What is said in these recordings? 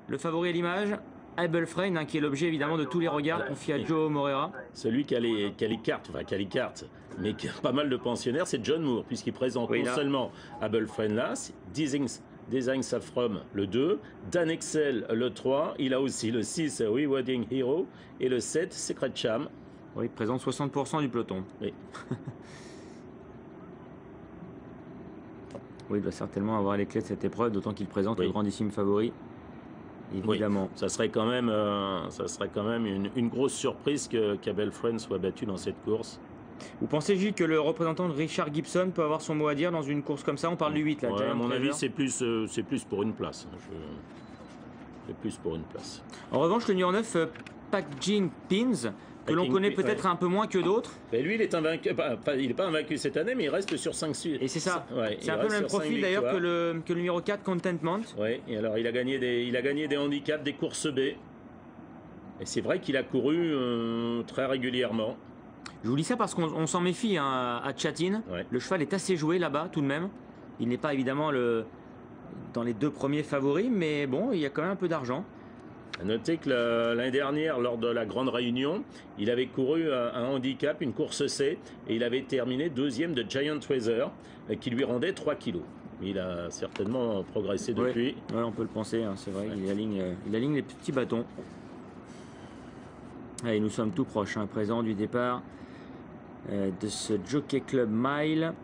Le favori à l'image, Able Friend, hein, qui est l'objet évidemment de tous les regards confiés à Joe Moreira. Celui qui a les cartes, mais qui a pas mal de pensionnaires, c'est John Moore, puisqu'il présente non seulement Able Friend là, Design Saffron le 2, Dan Excel le 3, il a aussi le 6 Rewarding Hero et le 7 Secret Charm. Oui, il présente 60% du peloton. Oui. Oui, il doit certainement avoir les clés de cette épreuve, d'autant qu'il présente le grandissime favori. Évidemment. Oui, ça serait quand même une grosse surprise qu'Able Friend soit battu dans cette course. Vous pensez, Gilles, que le représentant de Richard Gibson peut avoir son mot à dire dans une course comme ça? On parle du 8 là. Ouais, à mon avis, c'est plus pour une place. C'est plus pour une place. En revanche, le numéro 9, Packaging Pins, que l'on connaît peut-être un peu moins que d'autres. Mais lui, il est invaincu. Il n'est pas invaincu cette année, mais il reste sur 5 suites. Et c'est ça. C'est un peu le même profil d'ailleurs que le numéro 4, Contentment. Oui, et alors il a gagné des handicaps, des courses B. Et c'est vrai qu'il a couru très régulièrement. Je vous dis ça parce qu'on s'en méfie hein, à Châtine. Ouais. Le cheval est assez joué là-bas tout de même. Il n'est pas évidemment dans les 2 premiers favoris, mais bon, il y a quand même un peu d'argent. À noter que l'année dernière, lors de la grande réunion, il avait couru un handicap, une course C, et il avait terminé 2e de Giant Treasure, qui lui rendait 3 kilos. Il a certainement progressé depuis. Oui, on peut le penser, hein, c'est vrai, il aligne les petits bâtons. Allez, nous sommes tout proches, à présent du départ de ce Jockey Club Mile.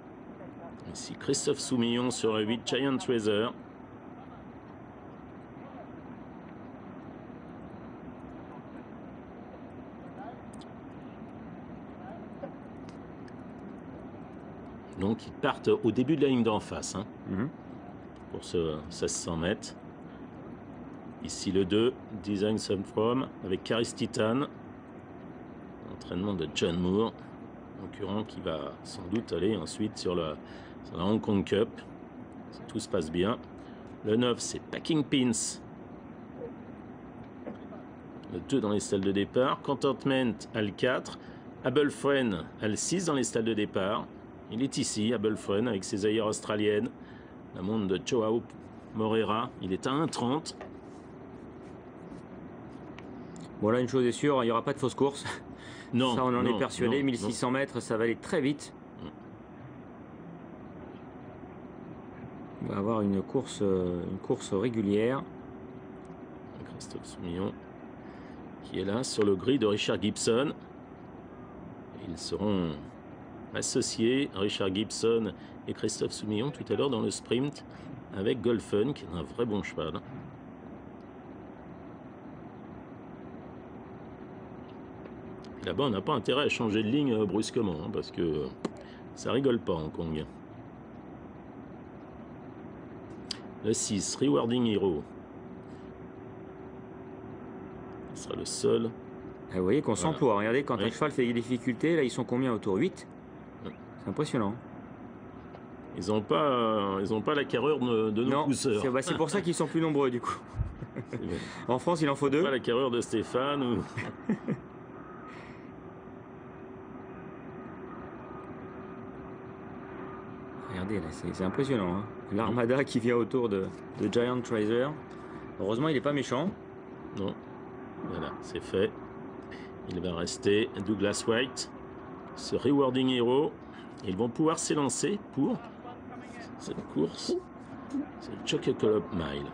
Ici, Christophe Soumillon sur le 8 Giant Treasure. Donc ils partent au début de la ligne d'en face pour ce 1600 mètres. Ici le 2, Design From avec Caris Titan. Entraînement de John Moore, concurrent qui va sans doute aller ensuite sur la Hong Kong Cup. Si tout se passe bien. Le 9, c'est Packing Pins. Le 2 dans les stalles de départ. Contentment à le 4. Able Friend à le 6 dans les stalles de départ. Il est ici, Able Friend, avec ses ailleurs australiennes. La montre de Joao Moreira. Il est à 1,30. Voilà, une chose est sûre, il n'y aura pas de fausse course. Non. Ça, on en est persuadé. 1600 mètres, ça va aller très vite. On va avoir une course régulière. Christophe Soumillon qui est là sur le grid de Richard Gibson. Ils seront associés, Richard Gibson et Christophe Soumillon, tout à l'heure dans le sprint avec Golfen, qui est un vrai bon cheval. Là-bas, on n'a pas intérêt à changer de ligne brusquement, parce que ça rigole pas Hong Kong. Le 6, Rewarding Hero. Ce sera le seul. Ah, vous voyez qu'on s'emploie. Regardez, quand un cheval fait des difficultés, là, ils sont combien autour? 8. C'est impressionnant. Ils n'ont pas la carrure de nos pousseurs. C'est pour ça qu'ils sont plus nombreux, du coup. En France, il en faut 2. Pas la carrure de Stéphane ou... Regardez, là, c'est impressionnant. Hein. L'armada qui vient autour de Giant Treasure. Heureusement, il n'est pas méchant. Non. Voilà, c'est fait. Il va rester Douglas White, ce Rewarding Hero. Ils vont pouvoir s'élancer pour cette course. C'est le Jockey Club Mile.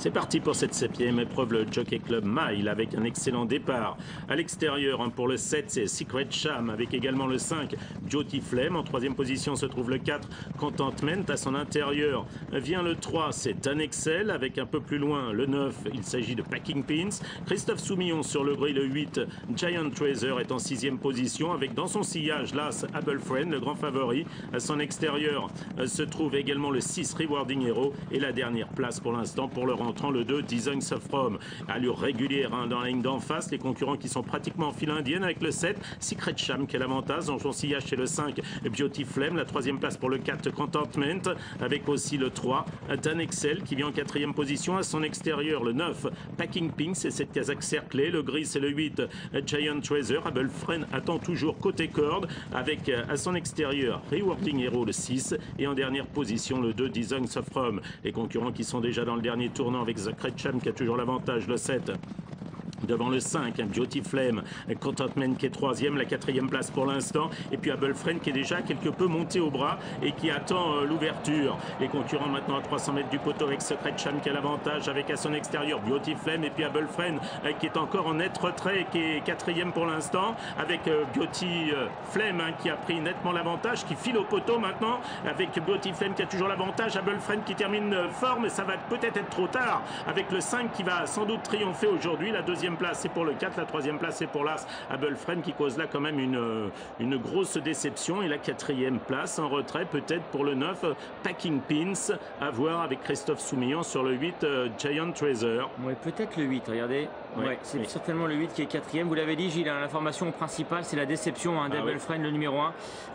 C'est parti pour cette 7e épreuve, le Jockey Club Mile, avec un excellent départ. À l'extérieur, pour le 7, c'est Secret Charm, avec également le 5, Jyoti Flame. En 3e position se trouve le 4, Contentment. À son intérieur vient le 3, c'est Dan Excel, avec un peu plus loin le 9, il s'agit de Packing Pins. Christophe Soumillon sur le gris, le 8, Giant Treasure est en 6e position, avec dans son sillage l'As Able Friend, le grand favori. À son extérieur se trouve également le 6, Rewarding Hero, et la dernière place pour l'instant pour le rang entrant le 2, Design of Rome. Allure régulière hein, dans la ligne d'en face. Les concurrents qui sont pratiquement en file indienne avec le 7, Secret Sham qui a l'avantage. Donjon Sillage chez le 5, Beauty Flame. La troisième place pour le 4, Contentment. Avec aussi le 3, Dan Excel qui vient en quatrième position. À son extérieur, le 9, Packing Pink, c'est cette Kazakh cerclée. Le gris, c'est le 8, Giant Treasure. Abelfren attend toujours côté corde avec à son extérieur Rewarding Hero le 6 et en dernière position le 2, Design of Rome. Les concurrents qui sont déjà dans le dernier tournant avec Secret Sham qui a toujours l'avantage, le 7. Devant le 5, Beauty Flame, Contentment qui est troisième, la quatrième place pour l'instant. Et puis Abelfren qui est déjà quelque peu monté au bras et qui attend l'ouverture. Les concurrents maintenant à 300 mètres du poteau avec Secret Sham qui a l'avantage avec à son extérieur Beauty Flame. Et puis Abelfren qui est encore en net retrait et qui est quatrième pour l'instant. Avec Beauty Flame qui a pris nettement l'avantage, qui file au poteau maintenant. Avec Beauty Flame qui a toujours l'avantage. Abelfren qui termine fort, mais ça va peut-être être trop tard. Avec le 5 qui va sans doute triompher aujourd'hui. La deuxième place c'est pour le 4, la troisième place c'est pour l'As Abelfren qui cause là quand même une grosse déception et la quatrième place en retrait peut-être pour le 9 Packing Pins à voir avec Christophe Soumillon sur le 8 Giant Treasure. Ouais, peut-être le 8, regardez. Ouais, c'est certainement le 8 qui est quatrième. Vous l'avez dit Gilles, hein, l'information principale c'est la déception hein, d'Abelfren, le numéro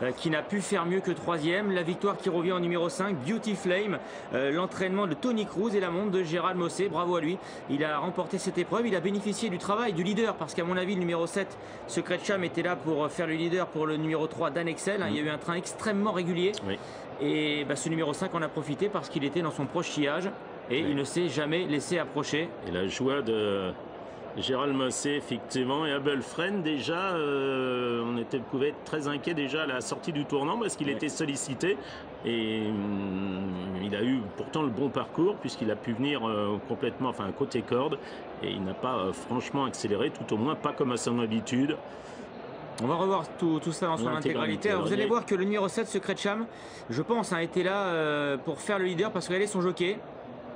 1 qui n'a pu faire mieux que troisième. La victoire qui revient au numéro 5, Beauty Flame, l'entraînement de Tony Cruz et la montre de Gérald Mossé, bravo à lui. Il a remporté cette épreuve, il a bénéficié du travail du leader parce qu'à mon avis le numéro 7 Secret Sham était là pour faire le leader pour le numéro 3 Dan Excel hein. Il y a eu un train extrêmement régulier et ce numéro 5 en a profité parce qu'il était dans son proche sillage et il ne s'est jamais laissé approcher. Et la joie de Gérald Mossé effectivement et Abelfren déjà on pouvait être très inquiet déjà à la sortie du tournant parce qu'il était sollicité et il a eu pourtant le bon parcours puisqu'il a pu venir complètement enfin côté corde et il n'a pas franchement accéléré, tout au moins pas comme à son habitude. On va revoir tout ça dans son intégralité. Alors, vous allez voir que le numéro 7 Secret Sham je pense a été là pour faire le leader parce que regardez son jockey.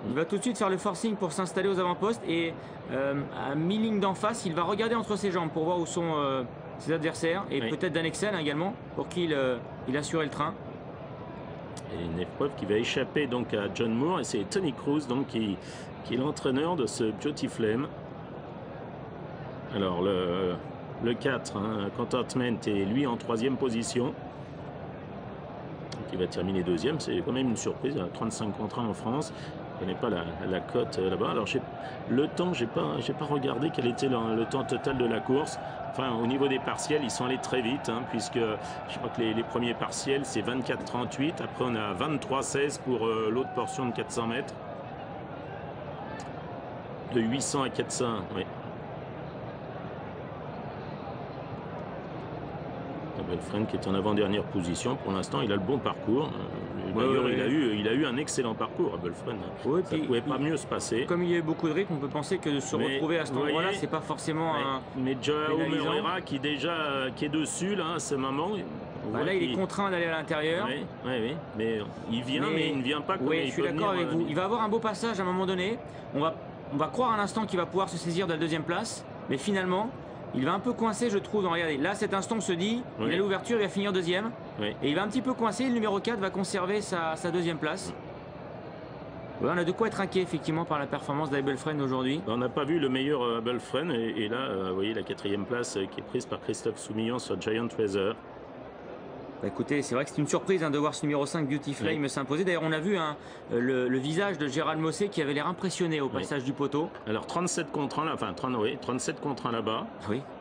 Il va tout de suite faire le forcing pour s'installer aux avant-postes et à mi-ligne d'en face, il va regarder entre ses jambes pour voir où sont ses adversaires et peut-être Dan Excel également pour qu'il assurait le train. Et une épreuve qui va échapper donc à John Moore et c'est Tony Cruz donc qui est l'entraîneur de ce Beauty Flame. Alors le 4, hein, Contentment est lui en troisième position. Qui va terminer deuxième, c'est quand même une surprise, 35 contre 1 en France. Je ne connais pas la cote là-bas. Alors le temps, j'ai pas regardé quel était le temps total de la course. Enfin, au niveau des partiels, ils sont allés très vite, hein, puisque je crois que les premiers partiels, c'est 24-38. Après, on a 23-16 pour l'autre portion de 400 mètres. De 800 à 400, oui. Abelfren qui est en avant-dernière position pour l'instant, il a le bon parcours. D'ailleurs, il a eu un excellent parcours, Abelfren. Ça ne pouvait pas mieux se passer. Comme il y a eu beaucoup de rythme, on peut penser que de se retrouver à cet endroit-là, c'est pas forcément un. Mais Joao Moreira qui est dessus là à ce moment. Là, il est contraint d'aller à l'intérieur. Oui, mais il vient, mais il ne vient pas comme il je suis d'accord avec vous. Il va avoir un beau passage à un moment donné. On va croire un instant qu'il va pouvoir se saisir de la deuxième place, mais finalement. Il va un peu coincer, je trouve. Regardez, là, cet instant, on se dit, il a l'ouverture, il va finir deuxième. Et il va un petit peu coincer. Le numéro 4 va conserver sa deuxième place. On a de quoi être inquiet, effectivement, par la performance d'Abelfren aujourd'hui. On n'a pas vu le meilleur Abelfren. Et là, vous voyez la quatrième place qui est prise par Christophe Soumillon sur Giant Treasure. Écoutez, c'est vrai que c'est une surprise de voir ce numéro 5 Beauty Flame s'imposer. D'ailleurs, on a vu le visage de Gérald Mossé qui avait l'air impressionné au passage du poteau. Alors 37 contre 1 là, enfin 37 contre 1 là-bas.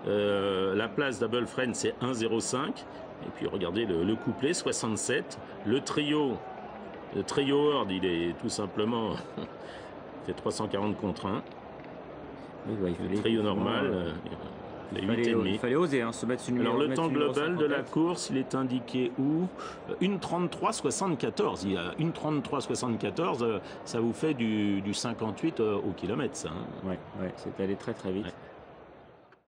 La place d'Abelfren c'est 1,05. Et puis regardez le couplet 67. Le trio Horde, il est tout simplement fait 340 contre 1. Le trio normal. Il fallait oser se mettre ce numéro. Alors le temps global de la course, il est indiqué où 1,33,74. Il y a 1,33,74, ça vous fait du 58 au kilomètre, ça. Ouais, c'est allé très très vite.